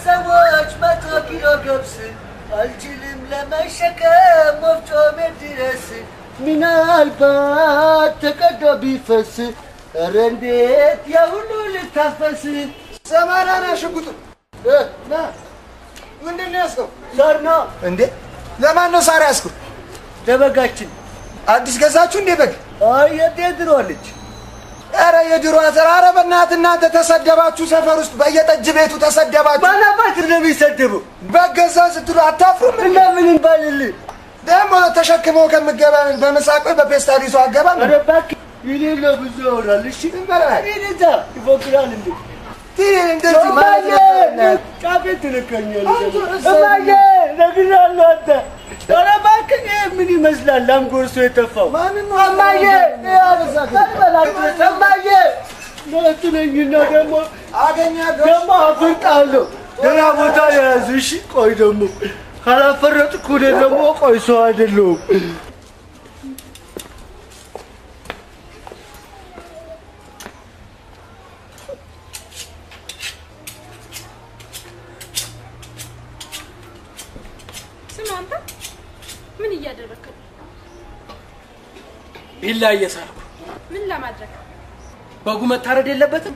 ሰዎች 100 ኪሎ ገብስ አልችልም ለመሸከም ወፍጮ መድረስ ምናልባት ተቀዶ ቢፈስ ኧረ እንዴት ያሁሉ ልታፈስ ሰማራና ሽጉጡ ና ምንድን ነው ያስከው ሳር ነው እንዴ ለማን ነው ሳር ያስከው ለበጋችን አዲስ ገዛችሁ እንዴ በግ አይ የድሮ ልጅ ኧረ የድሮ አዘራረ በእናትህ እናንተ ተሰደባችሁ ሰፈር ውስጥ በየጠጅ ቤቱ ተሰደባችሁ ማናባት ነው የሚሰደበው በገዛ ስትሉ አታፍሩም እና ምን እንባልልህ ደግሞ ተሸክመው ከመገባ በመሳቆ በፔስታሊሱ አገባ ኧረ እባክህ ይሌለ ብዙ ያወራል እሺ ይሌዛ ይፎክራል እንዴ እንደዚህ ማለት ጫፌ ትልከኛለህ እማዬ ነግሬሃለሁ አንተ ኧረ እባክህ ምን ይመስላል ላምጎርሶ የተፋው እማዬ እማዬ ነትነኝና ደግሞ ደግሞ አፍርጣለሁ ደህና ቦታ ያዝ እሺ ቆይ ደግሞ ካላፈረጥኩ ደግሞ ቆይ ሰው አይደለሁም ምን እያደረክ ነው ቢላ እየሳልኩ ምን ለማድረግ በጉ መታረድ የለበትም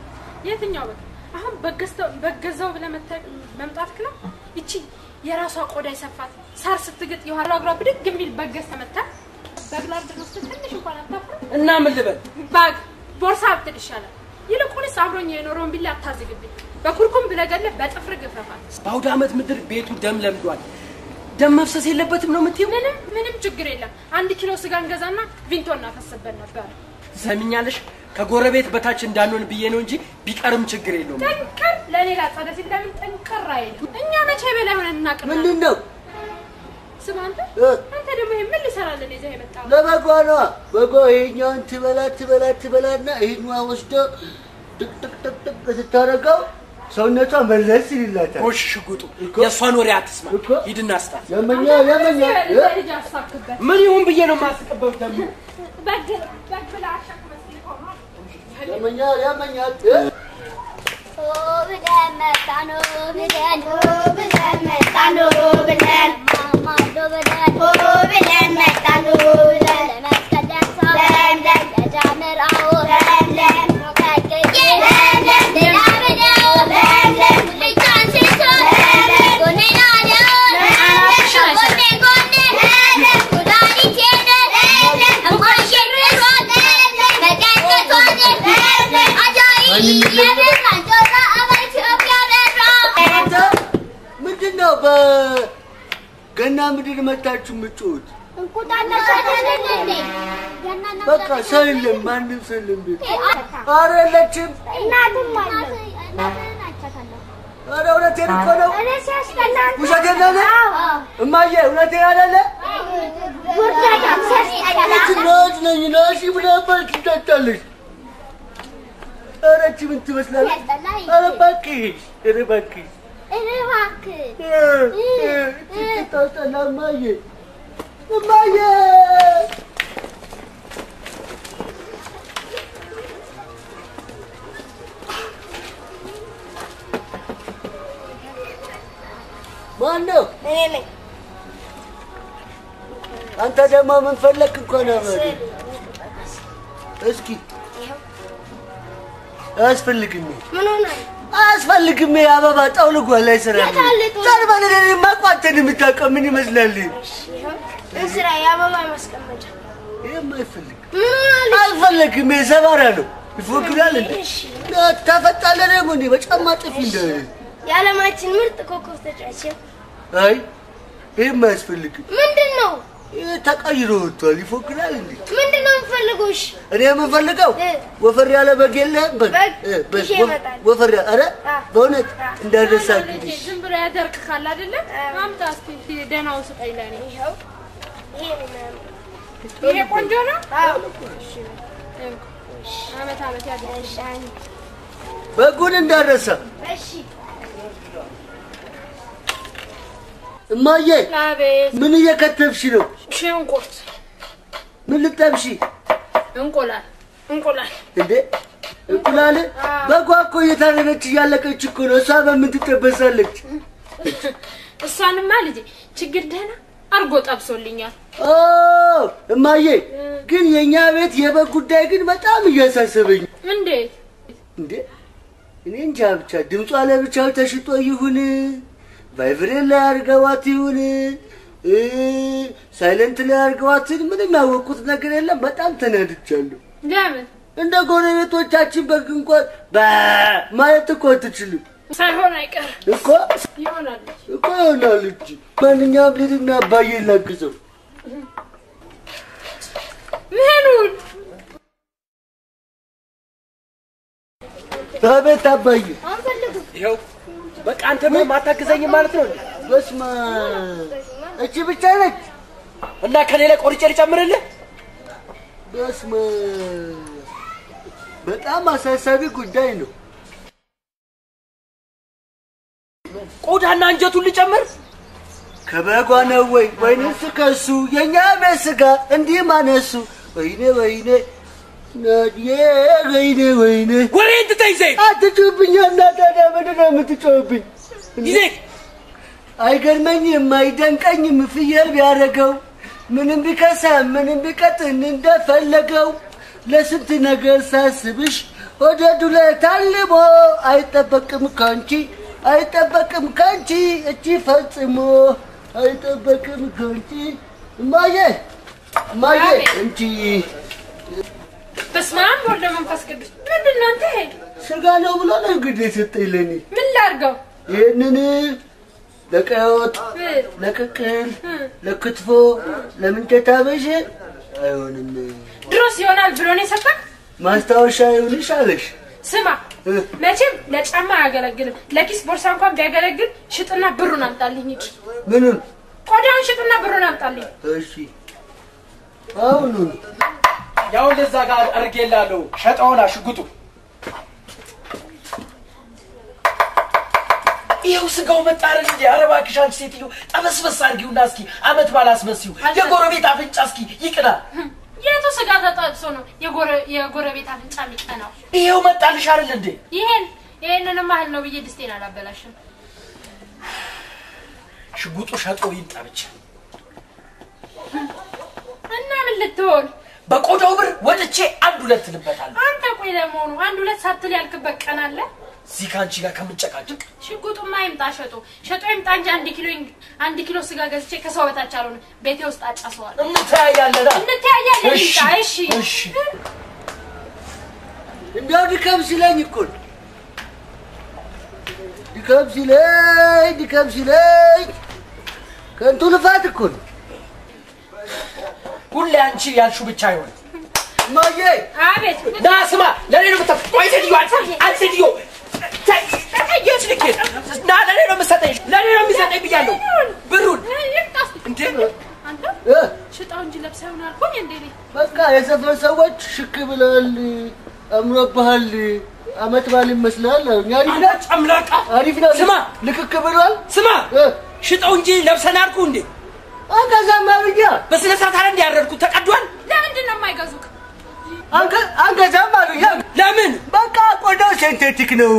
የትኛው በግ አሁን በገዛው ብለ መምጣትክ ነው እቺ የራሷ ቆዳ ይሰፋት ሳር ስትግጥ የኋላ እግሯ ብድግ የሚል በገስ ተመታ በግላር ድረስ ትንሽ እንኳን አታፍር እና ምን ልበል ባግ ቦርሳ አትልሻለ ይልቁንስ አብሮኝ የኖረውን ቢላ አታዝግብኝ በኩርኩም ብለገለ በጥፍር ግፈፋት በአውደ ዓመት ምድር ቤቱ ደም ለምዷል ደም መፍሰስ የለበትም ነው የምትይው ምንም ችግር የለም 1 ኪሎ ስጋ እንገዛና ቪንቶ እናፈስበት ነበር ሰሚኛለሽ ከጎረቤት በታች እንዳንሆን ብዬ ነው እንጂ ቢቀርም ችግር የለውም ጠንከር ለሌላ ጻደስ እንደምን ጠንከር አይል እኛ መቼ በላይ ሆነን እናቀና ምንድነው ስማንተ አንተ ደግሞ ምን ልሰራለን እዚህ የመጣው ለበጓና በጎ ይሄኛውን ትበላና ይሄኛው ወስዶ ድቅ ስታረጋው ሰውነቷ መለስ ይላታል ኮሽ ሽጉጡ የሷን ወሬ አትስማ ሂድና አስታፍ ለመኛ ልጅ አሳክበት ምን ይሁን ብዬ ነው ማስቀበው ደግሞ በግላ አሻክመት ለመኛ ብለን መጣኑ ብለን ማማዶ ብለን መጣኑ ብለን ለመስቀደም ሰው ለምለም ለጃምራው ለምለም ከቅዬ ለምለም ለላብደው ለምለም ልጃን ሲሶ ለምለም ጎኔና ደው ለምለም ጎኔ ለምለም ጉዳሪቴ ለምለም እንኳሽርሮ ለምለም መቀንቀቷን ለምለም አጃይ ለምለም ምንድነው በገና ምድር መታችሁ ምጮት እንቁጣጣሽ አይደለም በቃ ሰይለም ማንም ሰይለም ኧረ የለችም እናትም አለ እናትናቻታለሁ ኧረ እውነቴን እኮ ነው እኔ ሲያስጠላኝ ውሸቴን ነው እማዬ እውነቴን አይደለ ጉርዳዳም ሲያስጠላኝ ትናንት ነኝ ናሺ ብለህ ትጠጣለሽ ኧረ እቺ ምን ትመስላለች ኧረ እባክሽ ትጠጣላ እማዬ ማነው እኔ ነኝ አንተ ደግሞ ምን ፈለክ እንኳን አመድ እስኪ አስፈልግኝ ምን ሆነ አስፈልግኝ አበባ ጣውልጓል ላይ ስራ ታርባለኝ ማቋተን የምታቀም ምን ይመስላል እንስራ ያበባ ማስቀመጫ የማይፈልግ አልፈልግም ሰባራ ነው ይፎክራል እንዴ ተፈጣለ ደግሞ እንዴ በጫማ ጥፊ እንደ ያለማችን ምርጥ ኮከብ ተጫዋች አይ የማይፈልግ ምንድነው ተቀይሮ ወጥቷል ይፎክራል እንዴ ምንድነው የምፈልገውሽ እኔ የምፈልገው ወፈር ያለ በግ የለህም በግ ወፈር ኧረ በእውነት እንዳደረሳግኝ ዝም ብሎ ያደርክ ካለ አይደለ አምጣ እስቲ ደህናው ስጠኝ ለኔ ይሄው ይሄ ቆንጆ ነው አዎ አመት ያደርሻል በጉን እንዳደረሳ እሺ እማዬ ምን እየከተፍሽ ነው ሽንኩርት ምን ልጠብሺ እንቁላል እንዴ እንቁላል በጓ እኮ እየታረደች እያለቀች እኮ ነው። እሷ በምን ትጠበሳለች? እሷንማ ልጄ ችግር ደህና አርጎ ጠብሶልኛል። እማዬ ግን የኛ ቤት የበግ ጉዳይ ግን በጣም እያሳሰበኝ። እንዴ እኔ እንጃ ብቻ ድምጿ ለብቻው ተሽጦ ይሁን ቫይብሬት ላይ አድርገዋት ይሁን ሳይለንት ላይ አድርገዋት ምንም ያወቁት ነገር የለም። በጣም ተናድቻለሁ። ለምን እንደ ጎረቤቶቻችን በግ እንኳን ማለት እኮ አትችልም። ሳይሆን አይቀር እኮ ይሆናል እንጂ ማንኛውም ልጅና አባዬ ላግዘው ምኑን ታቤት አባዬ ይኸው በቃ አንተ ምን ማታግዘኝ ማለት ነው? በስማ እቺ ብቻ ነች እና ከሌላ ቆርጬ ልጨምርልህ? በስማ በጣም አሳሳቢ ጉዳይ ነው። ቆዳና አንጀቱን ልጨምር? ከበጓ ነው ወይንስ ከሱ? የኛ መስጋ እንዲህ ማነሱ? ወይኔ ወይኔ ወሬን ትተይ ዘይት አትጩብኝ እና ታዲያ ምንድን ነው የምትጮህብኝ? ይዘህ አይገርመኝም አይደንቀኝም ፍየል ቢያደርገው ምንም ቢከሳ ምንም ቢቀጥን እንደፈለገው ለስንት ነገር ሳስብሽ ወደዱ ላይ ታልቦ አይጠበቅም ካንቺ እቺ ፈጽሞ አይጠበቅም ካንቺ ማየ እንጂ በስማም ወደ መንፈስ ቅዱስ ምንድን ነው አንተ? ስጋ ነው ብሎ ነው እንግዲህ ስትይለኝ ምን ላድርገው? ይሄንን ለቀዮት ለቅቅል ለክትፎ ለምን ተታበሽ አይሆንም። ድሮስ ይሆናል ብሎ ነው የሰጠህ? ማስታወሻ ይሁንሽ አለሽ። ስማ መቼም ለጫማ አያገለግልም። ለኪስ ቦርሳ እንኳን ቢያገለግል ሽጥና ብሩን አምጣልኝ እንጂ። ምኑን? ቆዳውን ሽጥና ብሩን አምጣልኝ። እሺ አሁን ያው ለዛ ጋር አርጌላለሁ። ሸጣውና ሽጉጡ ይኸው ስጋው መጣረን እንጂ አረባክሽ አንቺ ሴትዮ ጠበስበስ አድርጊውና እስኪ አመት ባላስመስዩ የጎረቤት አፍንጫ እስኪ ይቅና። የቱ ስጋ ተጠብሶ ነው የጎረቤት አፍንጫ የሚቀናው? ይኸው መጣልሽ አይደል እንዴ? ይሄንን ማህል ነው ብዬ ድስቴን አላበላሽም። ሽጉጡ ሸጦ ይምጣ ብቻ። እና ምን ልትሆን? በቆዳው ብር ወጥቼ አንድ ሁለት ልበታለሁ። አንተ ቆይ ለመሆኑ አንድ ሁለት ሳትል ያልክበት ቀን አለ? እዚህ ካንቺ ጋር ከምንጨቃጨቅ ሽጉጡማ ይምጣ ሸጦ ይምጣ እንጂ አንድ ኪሎ ስጋ ገዝቼ ከሰው በታች አልሆነ ቤቴ ውስጥ አጫሰዋል። እንተያያለን። እሺ እንደው ድከም ሲለኝ እኮ ድከም ሲለኝ ከንቱ ልፋት እኮ ነው። ሁሌ አንቺ ያልሽው ብቻ አይሆን። ማዬ አቤት ናስማ ለኔ ነው ብታ ቆይ ሴትዮ አንቺ ታየሽ ልክ ና ለኔ ነው መሰጠኝ ብያለሁ ብሩን እንዴ አንተ ሽጣው እንጂ ለብሰውና አልኩኝ እንዴ በቃ የሰፈር ሰዎች ሽክ ብለዋል አምሮብሃል አመት ባል ይመስላል ያሪፍና አምላካ አሪፍና ስማ ልክክ ብለዋል ስማ ሽጣው እንጂ ለብሰና አልኩ እንዴ አንገዛማ ብያ በስነ ስርዓት አይደል ያደረኩት ተቀዷል። ለምንድን ነው የማይገዙክ? አንገዛማ ብያ ለምን? በቃ ቆዳው ሴንቴቲክ ነው